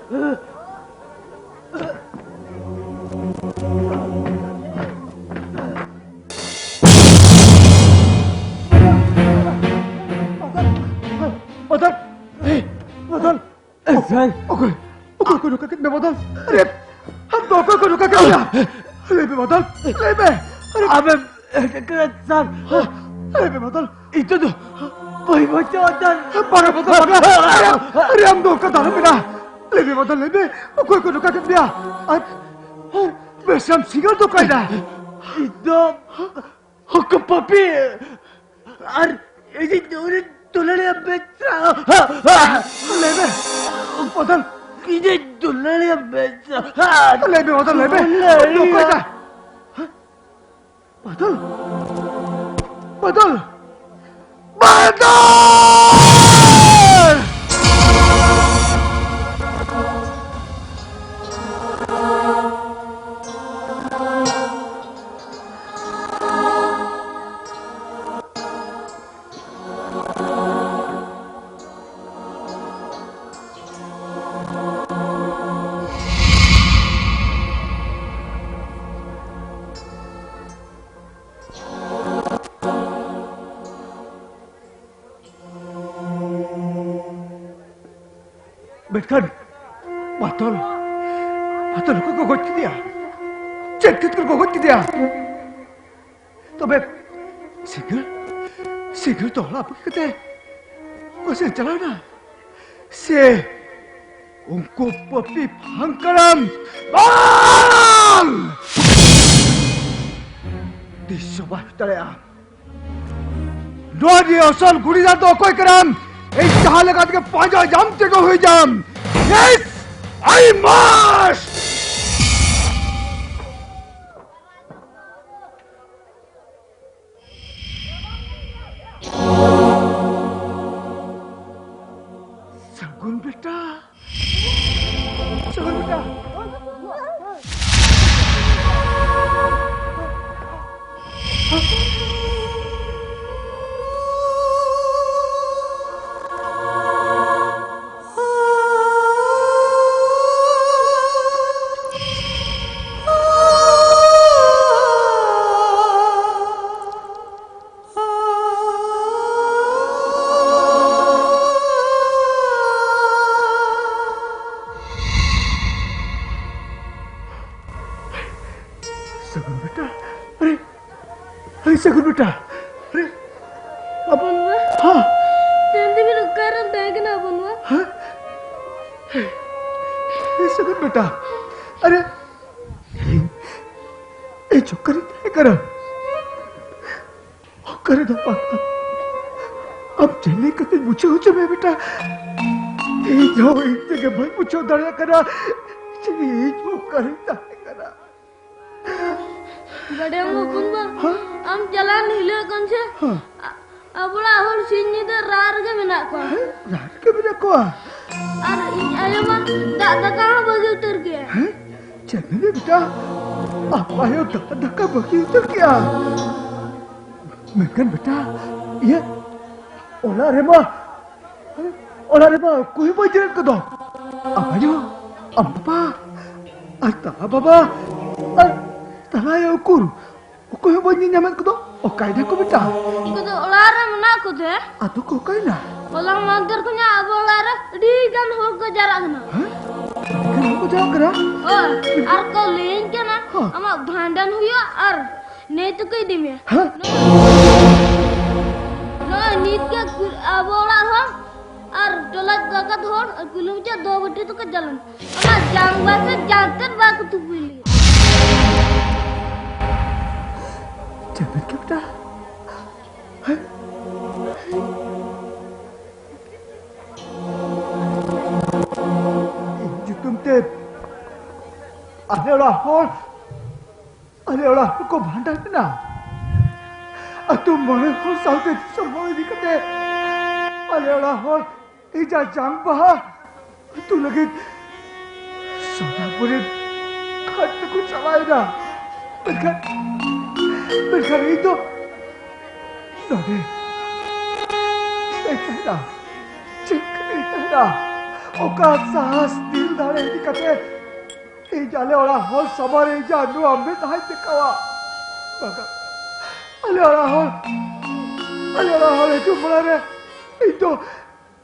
Batal! Batal! Oke, oke, ruka कितने बादल? अरे, हम दो को रुका क्या? अरे बे बादल, अरे बे, अबे सर, अरे बे बादल, itu tuh, boy bocor, para batal, अरे हम दो का दाल बिना, अरे बादल, अरे कोई रुका कितने? बेशम सिंगल तो कहीं itu, hukum papi, ini Dulhania बेच रहा ले बे बादल ये दुल्हनिया बेच रहा ले बे बादल ले बे बादल बादल बादल बैठकर बातल बातल को गोगोच दिया चेक कर गोगोच दिया तो बे सिंगल सिंगल तो आप कहते कैसे चला ना से उनको पपी भंकरम बाल दिशोबा तड़या नोडी असल गुड़ी जा तो कोई करम एक जहां लगा के पांजा जाम ते को हुई जाम यस आई मस्ट सगुन बेटा सगुन बेटा अरे अपन हाँ जल्दी भी रुक कर देखना अपन हाँ सगुन बेटा अरे ये चुकरी क्या कर करे तो पापा अब चलने का कुछ पूछो हो मैं बेटा ये जो एक जगह भाई पूछो दरिया करा ये जो करे करा बड़े मुकुंद हम jalan hilir kan sih? Abula awal sini tu rar ke mina ko? Rar ke mina ko? Ar ayo mah tak kah bagi utar ke? Jangan ni betul. Apa ayo tak kah bagi utar ke? Mungkin betul. Ya. Olah rema, kau baca ke dong? Apa ayo? Apa? Atau apa? Tahu ayo kur. Kau yang bunyi nyaman kudo, okai dah kau betul. Kudo olara mana kudo? Atau kau okai na? Olang mantar kunya abu olara, di kan hol ko jarak na. Kan hol ko jarak kena? Oh, ar kau lain kena? Ama bhandan huya ar नहीं तो कहीं दिन में ना नीत के abola हो और टोला गगत हो और किलोमीटर 2 बटे तो का जलन अमा जांगवा से जानतर बात तू बोली jangan ke betul Jutum tep ada orang को भांडा ना तू मने हो सालते संभव दिखते अरे हो इजा जांग बहा तू लगे सोनापुरी खट को चलाए ना बिल्कुल ये तो नोने ऐसा चिक ऐसा ओका साहस दिल धारे हिंदी कते ई जाले ओरा हो समारे जानु आम्बे धाई दिखावा बागा अले ओरा हो itu mulane itu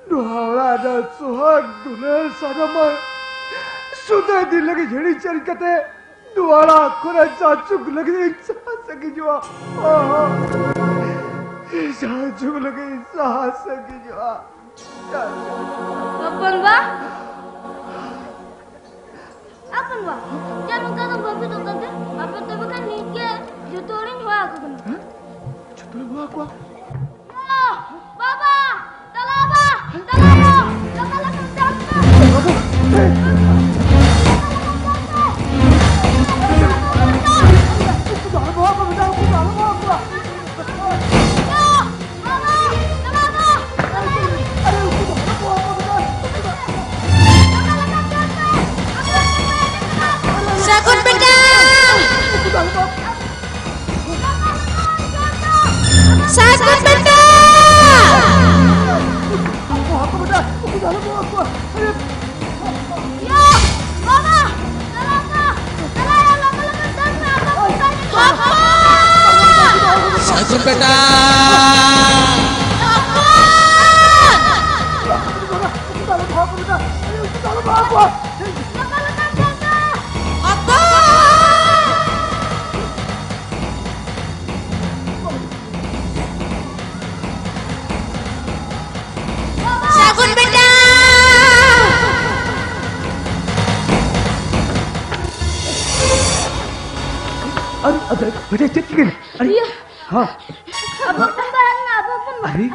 doa ada suhag duler sadama sudah di lagi jadi cari kate doa kurang cacuk lagi sagi jua cacuk lagi sagi jua apa ba jangan kata babi tu kate apa tu bukan nikah juturin gua aku kan juturin gua aku Baba, talaba, Sakut pedang. Sakut pedang. Sakut pedang. अरे बेटा चिट्ठी अरे हाँ apa pun barang apa pun अरे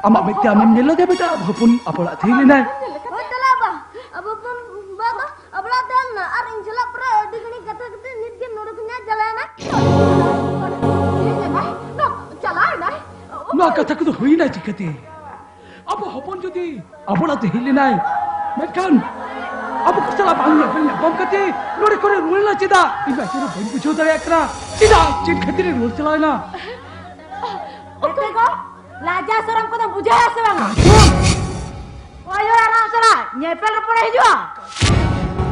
अम्मा बेटा मैं मिल लगे बेटा अपन अपना थी लेना oh talaba apa pun baba abla dan ar injala pra digni kata kata nitge nodukunya jalana no jalana ना कथा को तो हुई ना चिकती अब अपन जो दी अपना थी लेना मैं कौन अब कुछ चला बांग या बम कते लोरे करे रोल ना चिदा इबा चलो बन पूछो तरे एकरा चिदा चिट खतरे रोल चलाए ना Oke ko, laja seorang kota bujaya sebang. Wayo anak sala, nyepel rapor hijau.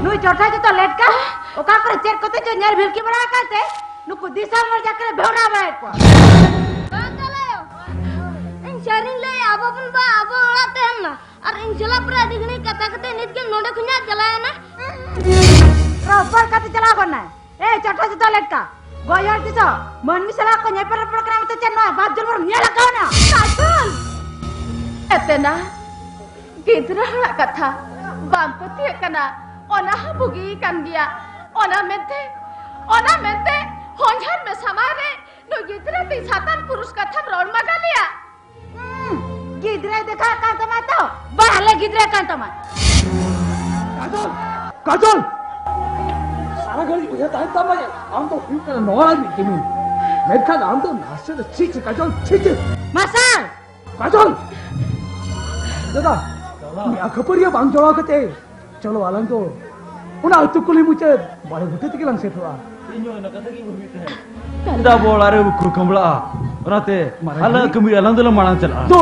Nui chota jatuh let ka, oka kore cer kote jo nyar bilki bana kate, nuku disa mar jakre beona baik ko. Bangalayo, in sharing le apa pun ba apa olah tehna, ar injala pra digni kata kata nitge nodukunya jalana Rapor kate chala kona. Chota jatuh let ka. Goyar kiso, mani salah ko nyepel rapor kena itu cenna, bab jemur nyala kau na. Katul. Etena, gidra hula katha, bampati kana, ona habugi kan dia, ona mente, honjan me samare, no gidra ti satan purus katha ron magalia. Gidra dekha kan tama to, bahle gidra kan tama. Kajal Kajal सारा घड़ी मुझे time तब है हम तो फिर कर नौरा नहीं किमी मैं क्या नाम तो नाश्ते तो ठीक है काजल ठीक है Masal, काजल दादा मैं खबर ये बांग जोड़ा करते चलो वालन तो उन्हें अतुक को ले मुझे बड़े होते थे कि लंग से थोड़ा दा बोलारे बुकुर कमला ओनाते हला कमी अलंदला माना चला तो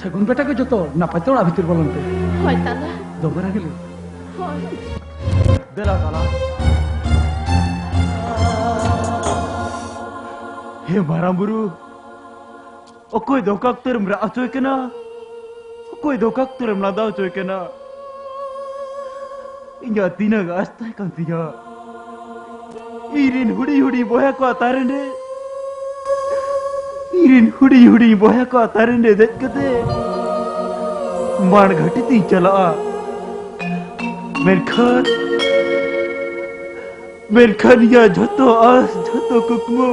सगुन बेटा के जो तो ना पत्ते और अभितर बोलन तो Hoy tala. दोबारा के लिए Hoy. देला ताला हे मारामुरु ओकोय दोकाक तरम रा अचोय केना ओकोय दोकाक तरम ना दाव चोय केना इन्या तीना गास्ता कान तिया इरिन हुडी बोया को तारने इरिन हुडी बोया को तारने देखते मान घटती चला मेरखान या झतो आस झतो कुकमो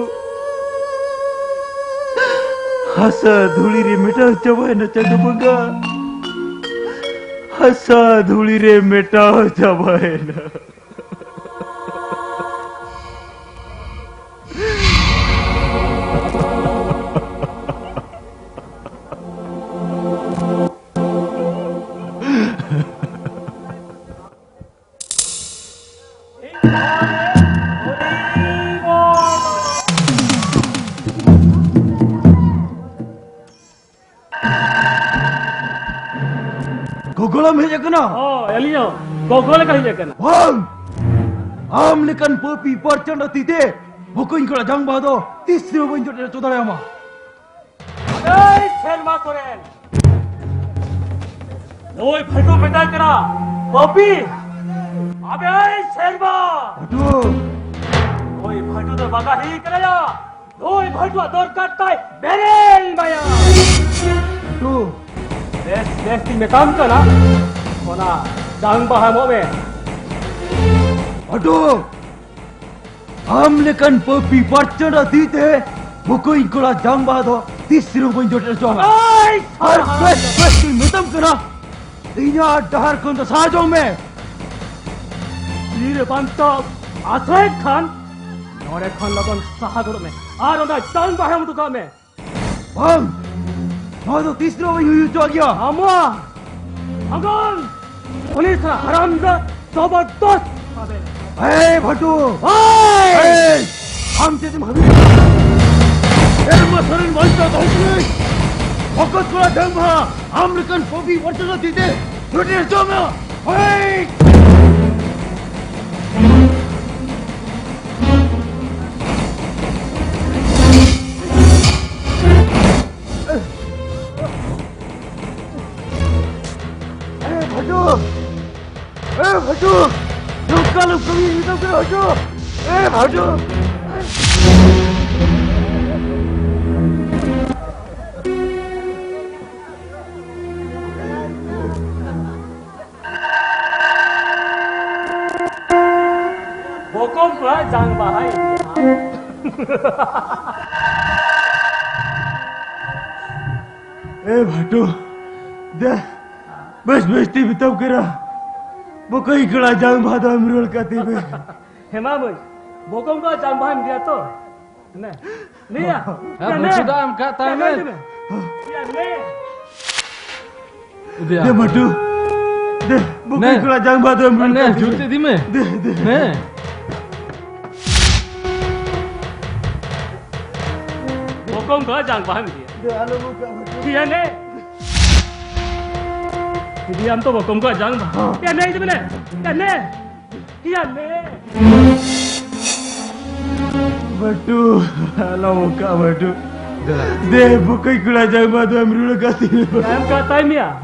हसा धूली रे मेटा चबाय न चडबंगा हसा धूली रे मेटा चबाय न गोगोला में जकना एलियो Gogol kali je kena. Bang! Am lekan popi parcanda tite. Bukuin kala jang bado. Tisro banjo de chodare ama. Hey, Sherma Soren. Noi phaltu betai kara. Popi. Abe hey Sherma. Aduh. Noi phaltu to baga hi kara. Noi phaltu dor kattai berel maya. Aduh. Des ting me kam kana. Kona jang baha mo me. Aduh. Am lekan popi parcanda tite. Bukuin kala jang bado. Tisro banjo de chodare. Hey, Har bes mitam kara. Inya dahar kon to sajo me. Nire banta Asay Khan. Nore Khan laban sahagur me. Aro na jang baha mo to ka me. Bang! Bado tisro banjo cho gya. Amwa. Agon. Police ka haram da zabardast. Hey, Bhatu! Hey! Hey! Ham te tum habi. Erma sarin banta dhaichi. Fokus kora jangba. American popi vartana dite. Rote choma. Hey! Hey, Bhatu! Hey, Bhatu! Kalau kami hidup ke Bhatu? Bhatu! Bokom pula jang bahai. Bhatu! Dah, bes ti bitab kira. Bukai kala jang bado amrul kati be. Hema boy. Bokom ka jang bahai dia to. Ne. Ne ya. Sudah angkat tangan. Ya ne. Deh Bhatu. Deh, bukai kala jang bado amrul Ne, kati. jurte di me. Deh. Ne. Bokom ka jang bahai dia. Deh, alo buka Bhatu. Ya ne. Jadi am to bokom ka jang bahai. Ya ne itu ne. Ya ne. Ya ne. Bhatu, alo buka Bhatu. Deh, bukai kala jang bado amrul kati. Am ka time ya.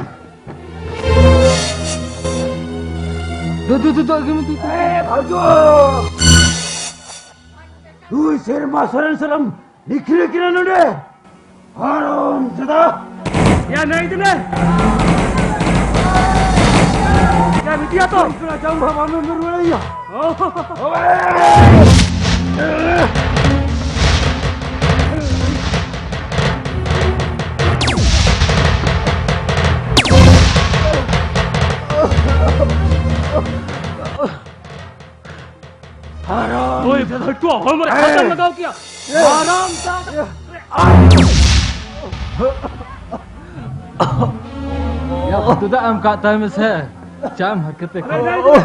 Tuh, gimana tuh? Bhatu! Tuh Sherma Soren salam likhre kira nude. Haram zada. Ya ne itu ne. Ya bitia to. Kala jang bado amrul ya. Oh. Haram. ओए भट्टू हमारे खत्म लगाओ क्या आराम से Ya, sudah angkat tangan saya. Jam harkat अरे नहीं तो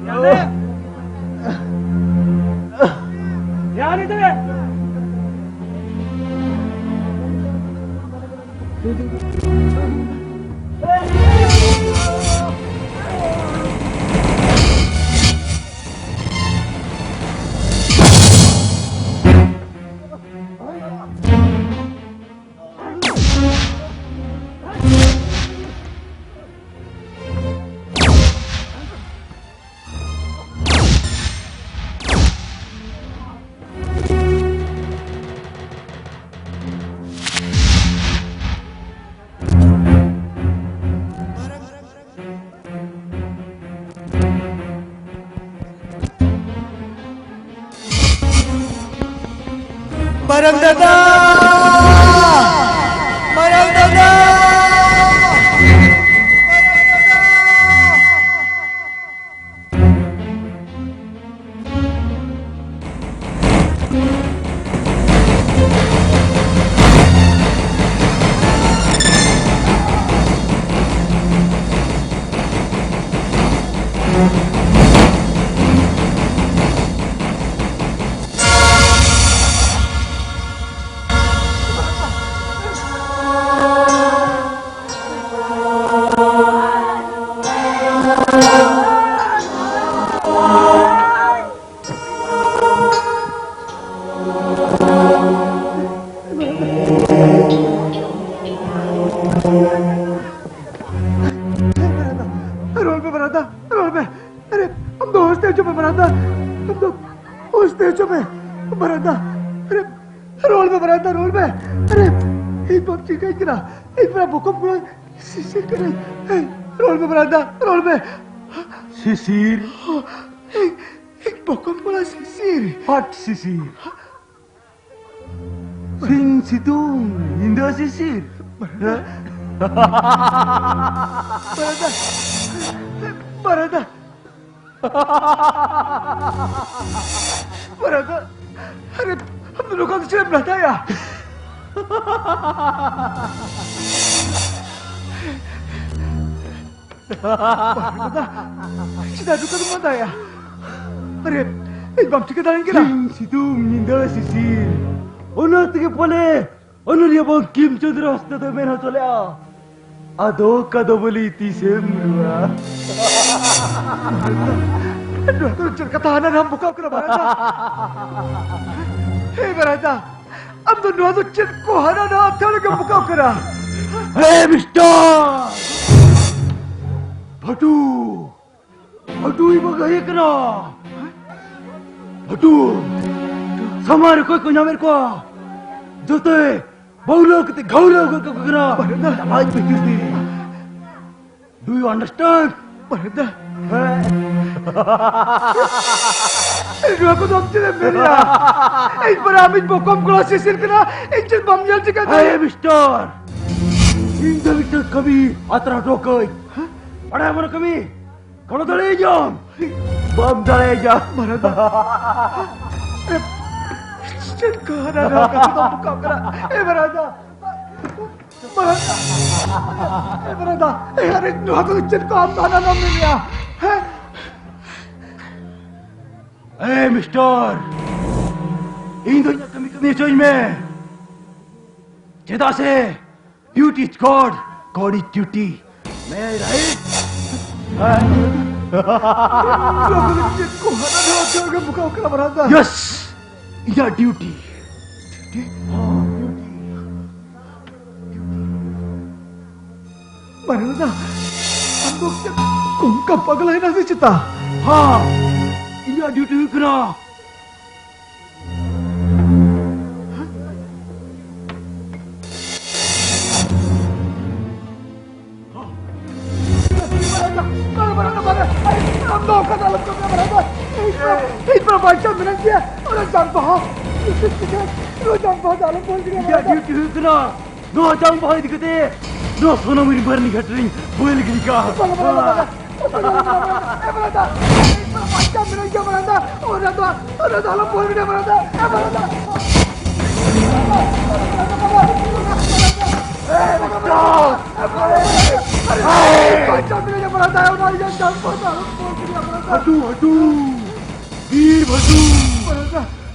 याने याने तो Marang Dada! Marang Dada! Stage पे बरादा तुम तो उस स्टेज पे बरादा अरे रोल में बरादा रोल में अरे एक बार ठीक है किना एक बार भूकंप हुआ शिशिर करे रोल में बरादा रोल में शिशिर एक भूकंप हुआ शिशिर हट शिशिर सिंह सितुम इंदा शिशिर बरादा बरादा अरे हम दोनों का किसी ने बताया Sudah duka tuh mata ya. Aरे एक बाप ठीक है क्या? सितु मिंदा सिसिर ओना तके पले ओनरिया बो किम चंद्र हस्ते तो मेरा चले आ अदो कदो बोली तीसे मुआ Duka tuh ketahanan हम बुका कर बरादा. Hei बरादा अब तो नुआ तो चित को हरा ना थोड़ा के बुका करा. हे मिस्टर भटू भटू ही बगाए करा भटू समार कोई कोई ना मेरे को जो तो बहुलो किते घावलो को करा आज पे गिरती डू यू अंडरस्टैंड बरादा Dua ko dom sila meria. Ay maraming bukom klase kena. Ay jil bamyal jika. हे मिस्टर इंदा मिस्टर कभी अतरा टोकई अरे मन कभी कौन दले जाम बम दले जा Baraga. Jil ko hana na kasi dom buka kara. Ay Baraga. Baraga. Ay Baraga. Ay harit dua ko jil ko am hana na meria. Hey. A mister इन दुनिया कमी कमी चोज में चेता से duty is God God is duty मैं right Dua ko jil ko hana na kasi buka kara Baraga. Yes या duty Baraga. हम लोग क्या कुम का पगला है ना सिचता. हाँ या ड्यूटी करा नो जाऊं भाई दिखते नो सोना मेरी भरनी घट रही बोल गई का हटू हटू वीर भटू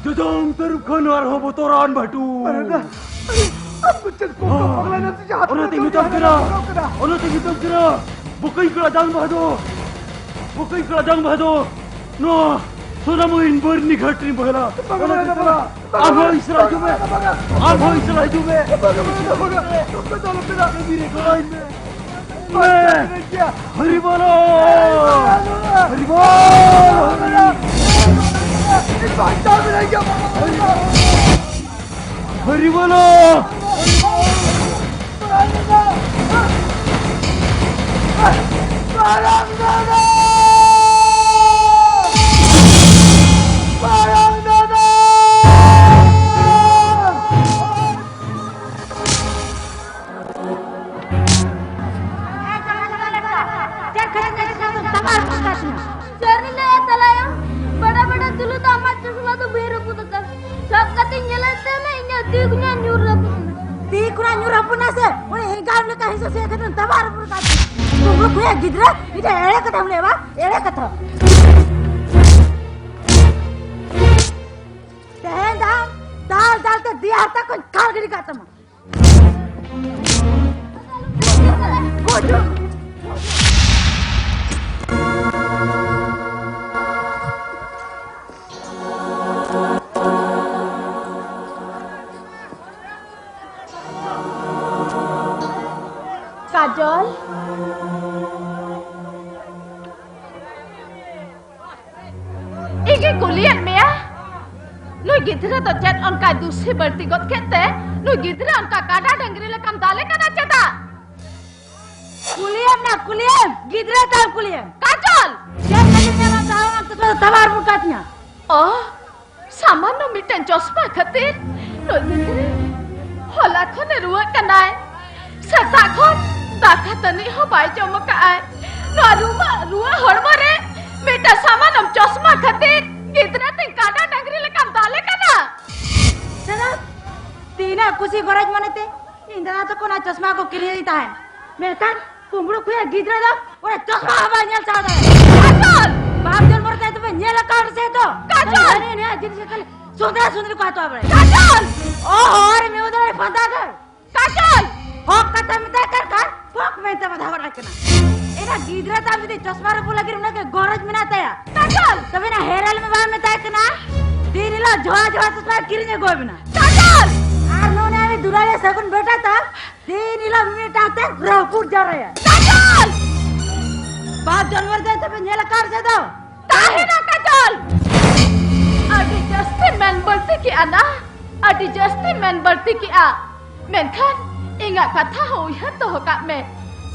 जजों तरफ खनवार हो बोतोरान Bhatu Orang tinggi tak kena, orang tinggi tak kena. Bukan kerajaan bahado, bukan kerajaan bahado. No, sudah mungkin berni घटनी बहरा. अब इसराइल जुमे, अब इसराइल जुमे. हरी बोलो, हरी बोल. हरी बोलो. बड़ा-बड़ा dulu tamat semua tu biru putar. Saat katanya lelaki ini dikunya nyurah putar. Dikunya nyurah pun nase. Woi enggak mereka hisap saya kan tabar pun kata. Tunggu kuya gidra, itu ere kata mulai ba, ere kata. Tehen dal ke dia harta kon kal gini kata mah. Bodoh. Kajol, Igi kulian mea. Nui gidra to jet onka dusi berti got kete. Nui gidra onka kada dangri lekam dale kana cheta. Kuliam na kuliam. Gidra tahu kuliam. Kajol. Jangan kalian yang tahu waktu itu tabar mukanya. Oh, saman no miten chosma khatir. Nui gidra. Hola khone ruwa kanai. Sata khon daka tani ho bai joma ka ai. No ruwa horma re. Meta saman om chosma khatir. Gidra ting kada dangri lekam dale kana. Sana तीना कुछ गरज मनते इंदना तो कोना चश्मा को किने देता है मेरकान कुमड़ो खुया गिदरा दो और चश्मा हवा न्याल चाहता है Kajol. बाप जन मरता है तो मैं न्याल काट से तो काजल! नहीं नहीं जिनसे कल सुंदर सुंदर को आता है Kajol. ओ और मैं उधर फंदा कर Kajol. हो कथा मिता कर फोक में तो बधा कर रखना एना गिदरा ता मिते चश्मा रे बोला गिरना के गरज मिनाता है Kajol. तबे ना हेरल में बा में ता कना तीनला झोआ झोआ चश्मा किरने गोय बिना Kajol. आरनोने अभी दुलारे सगुन बेटा था तीन इला मिटाते रापुर जा रहे हैं Kajol. बाप जानवर दे तो नेला काट से दो Tahe na Kajol. Adi justi men berti ki ana. Adi justi men berti ki a. Menkan ingat kata hoya to kak me.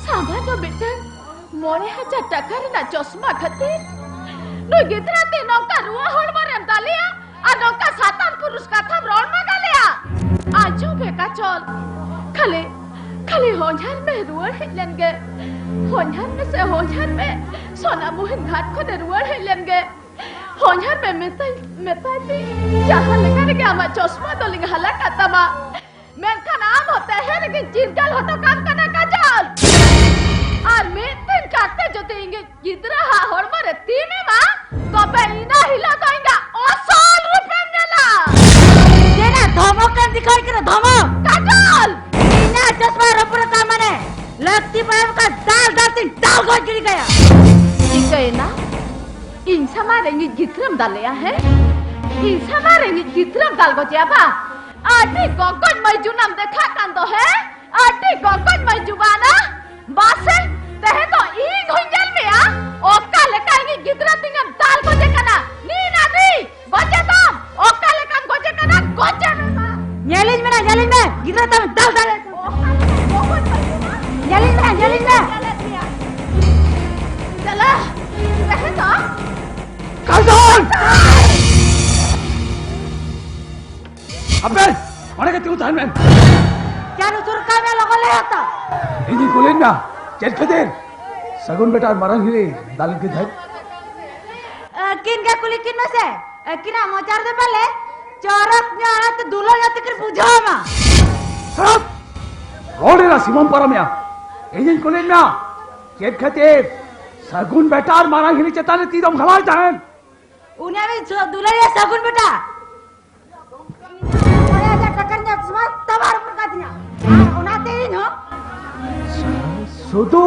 Sama do biteng. Mone haja taka rena chosma khatir. No gidra te nongka ruwa hor marem dalia. A nongka satan purus katham ron magalea. Aju be Kajol. Kali honyan me ruwa hilenge. Honyan me se honyan me. Sona muhin ghat ko de ruwa hilenge. Honyan me meta di. Jahan leka rege ama chosma to ling halak atama. Menkan am hote hai lekin chirgal hoto kam kana Kajol. Ar metin katte jodi inge gidra ha hormare time ma. Tobe ina hila doinga. Osol rupen nela. देना धमक कर दिखाई कर धमक Kajol. इना चश्मा रपुर का मने लगती पाइप का दाल को गिर गया Ikaina, insa marengi gitram dalaya hai. Insa marengi gitram dal go jaba. Ati gogoj mai junam dekha kando hai. Ati gogoj mai jubana. Base tehe to ing hunjal me a. Okka leka ingi gitram tingam dal go jekana. Ni na ni. Goje tom. Okka lekam goje kana goje me ma. nyalin में गिरा था दाल nyalin में चला रहे तो काजल अबे मारे के तू थान में क्या नुसुर का में लोगों ले आता इन्हीं कोलेन ना चल खदेर सगुन बेटा मरन हिली दाल के धर किन का कुली किन में से किना मोचार दे पहले चौरक में आना तो दूल्हा जाते कर पूछो मा सब रोडे ना सीमम परमिया इन्हीं कोलेन ना चल खदेर सगुन बेटा मरन हिली चताने तीदम खलाल जान उन्हें भी दूल्हा या सगुन बेटा अरे आजा टकरnya semua tabar perkatnya उन्हें तेरी नो सुतो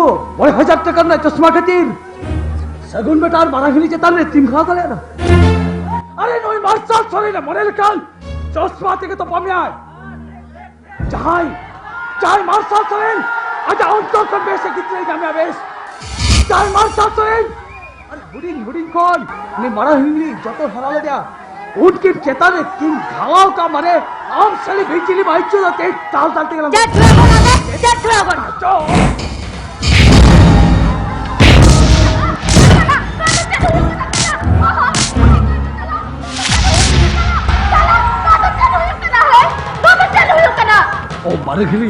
1000 टका ना चश्मा खातिर सगुन बेटा मरन हिली चताने तीन खला चले ना अरे नोई मास्टर चले ना मरे काल चश्मा থেকে তো পামি আয় चाहे मास्टर चले आजा उनको कर बेसे कितने जामे बेस चाहे मास्टर चले अरे हुडिंग कौन ने मरा हिली যত হারালে দেয়া উঠকে চেতারে তিন খাওয়াও কা মানে আম সালি ভিজিলি বাইচো তে তাল তালতে গেলাম चट बना চো ओ मरघली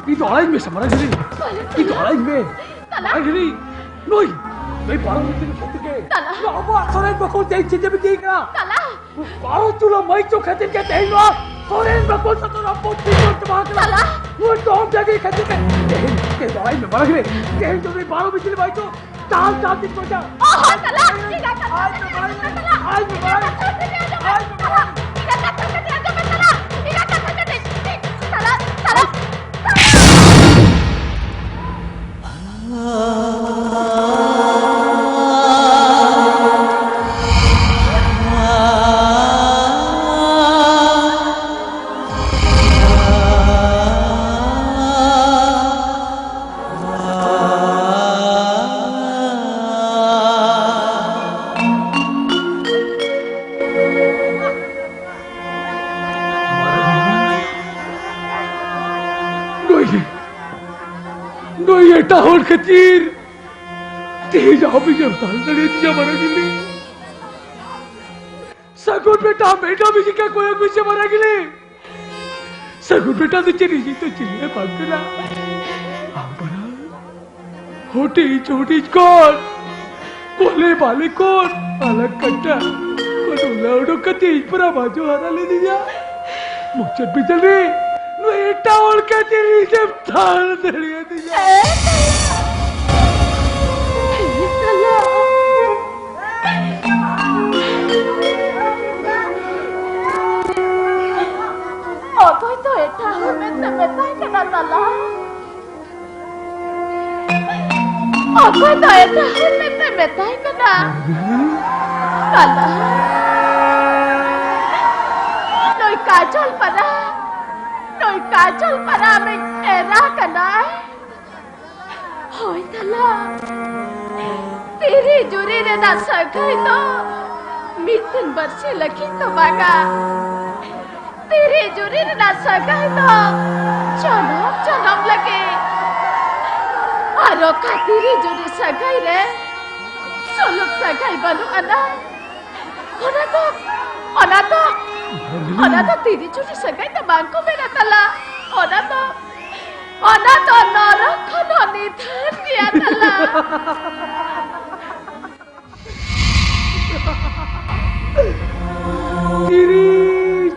ये तो अलाइन में मरघली ये तो अलाइन में मरघली नोई नोई बारो में तेरे खुद के ना अब सोरेन बको देख चीजें भी देख ना बारो चुला मई चो खातिर के देख लो सोरेन बको तो ना पोती को तबाह करा वो तो हम जगह खातिर के के अलाइन में मरघली देख तो नहीं बारो में चले भाई तो ताल ताल दिन को जा ओह तला ठीक है आज होल खतीर तेज आबी जब ताल लड़े दिया मरा गिले सगुन बेटा भी का कोई कुछ से मरा गिले सगुन बेटा तो चली जी तो चिल्ले पागला आंबरा होटी छोटी कौन कोले बाले कौन अलग कट्टा कोडोला उडो कतीज पर बाजू हरा ले दिया मुझे भी चल रही नो एटा और क्या तेरी जब थाल दड़िया दिया Otoy to eta mete metai kena tala. Otoy to eta mete metai kena tala. Noi kajol pada mình era kena. Hoy tala. Tiri juri ne na sakai to mitin barse lagi to baga. तेरी जुरी ने ना सगाई तो चनम लगे आरो का तेरी जुरी सगाई रे सोलुक सगाई बनु ओना तो तेरी जुरी सगाई तो बांको मेरा तला ओना तो नरक खनो निधन दिया तला तेरी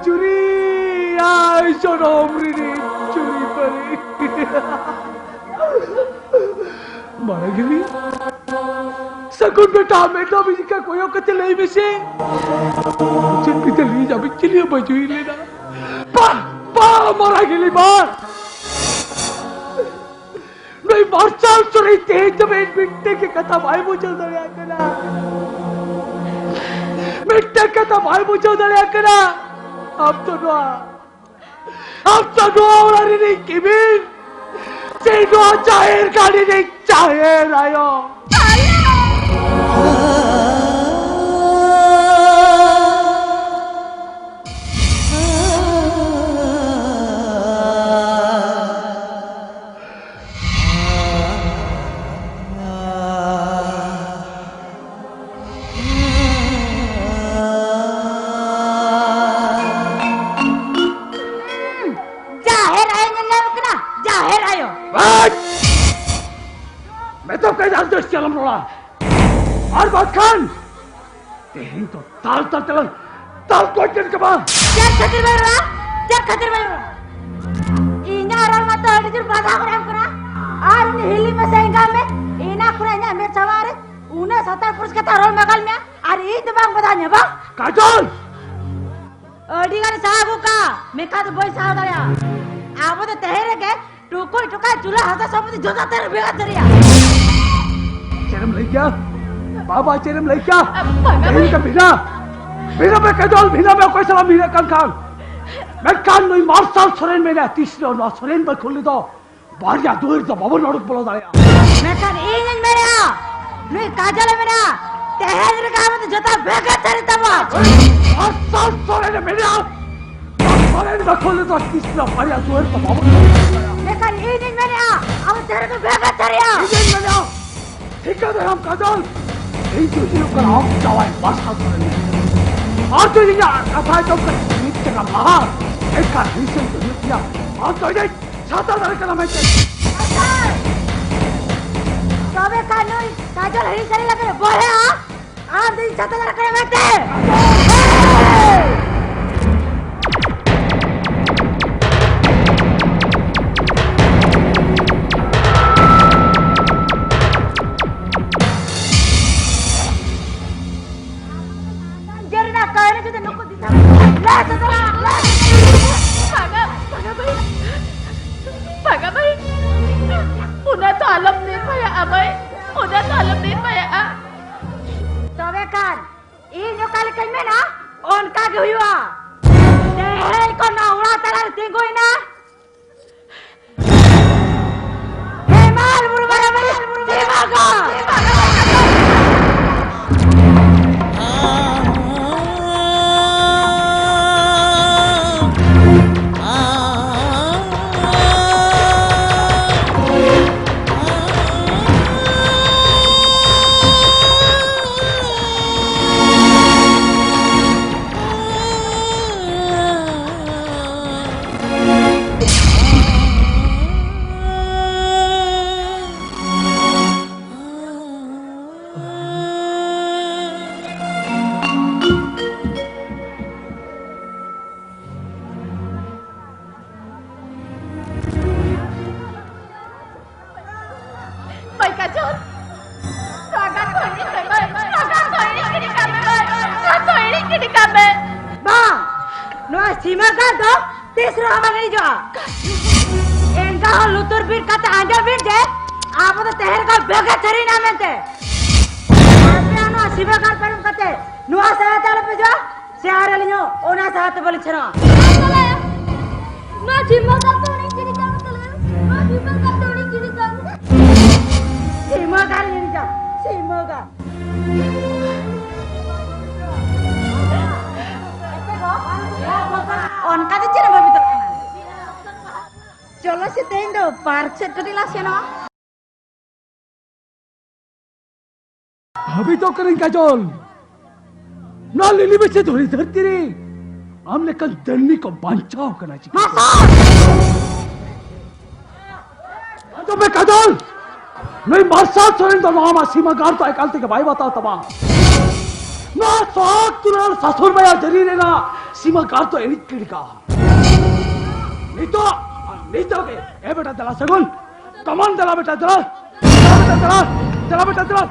चुरी आई सोनोमरी ने चुरी परी मारा गिरी सकुन बेटा भी का कोई औकत नहीं मिसे चल भी चली जा भी चलिए बजुई लेना पा मारा गिरी बार नहीं मार्चाल चुरी तेज में मिट्टे के कथा भाई मुझे दरिया करा मिट्टे के कथा भाई मुझे दरिया करा अब तो और नहीं किबिन से चाहेर गाड़ी नहीं चाहेर आयो चलम रोड़ा और बात खान तेरी तो ताल क्वेश्चन के बाद चल खतिर भाई रोड़ा इना रल मत हड़ी बाधा करा और हिली में सेंगा में इना खुरे냐 में सवार उने 70 पुरुष के रोल मगल में और ई दबांग बधाने बा काजल अडी गाने साहब का मैं का तो बोई साहब दरिया आबो तो तेरे के टुका चूल्हा हाथ सब जोता तेरे बेगा दरिया चरम ले क्या बाबा चरम ले क्या नहीं का बिना में काजल बिना में कोई सलाम बिना खान मैं कान नहीं मार्शल सोरेन में ना तीसरे और सोरेन पर खोल दो बारिया दूर तो बाबू नड़क बोलो दरिया मैं कान इंजन मेरे नहीं काजल मेरा तेरे का मत जोता बेगा तेरे तबा मार्शल सोरेन में ना सोरेन पर खोल दो तीसरे बारिया दूर तो बाबू मैं कान इंजन मेरे अब तेरे को बेगा तेरे इंजन में ना ठीक है हम काजल यही दूसरे को हम जावाई मार्शल सोरेन और तो ये कथा तो नीच का बाहर एक का रीजन तो किया और तो ये छाता दर का मैं तबे कानून काजल हरी सरी लगे बोले आ दिन छाता दर करे बैठे जरना कहने जो नको दिखा ला Paga baik. Udah to alam din maya abay. Udah to alam din maya a. तबे कान इन जो काल कन में ना ओन का के हुआ तेरे को ना उड़ा तला तिंगो ना हे माल मुर्गा देवागा gini kami. Bang, nuai sima kan tu, tisro abang ini jo. Enggak hal lutur bir kata anda bir je, apa tu teher kau bagai cari nama te. Tapi anu sima kan perum kata, nuai saya cakap pejo, saya linyo, ona saya tu balik cera. Nah, Jimbo kata orang jadi kamu telah. Nah, Jimbo kata orang jadi kamu. Sima kan ini jo, sima kan. On kata cera babi tu. Cholo si tendo park set tu dilas ya no. अभी तो करें काजोल ना lily में से थोड़ी धरती रे हमने कल दन्नी को बचाव करना चाहिए तो मैं काजोल नहीं मारसा सोरें तो नाम सीमा गार तो एकालते के भाई बताओ तबा ना साग तुनार सासुर में या जरी रे ना सीमा गार तो एनिक किड़ी का नहीं तो के ए बेटा दला सगुन कमान दला बेटा दला चला बेटा चला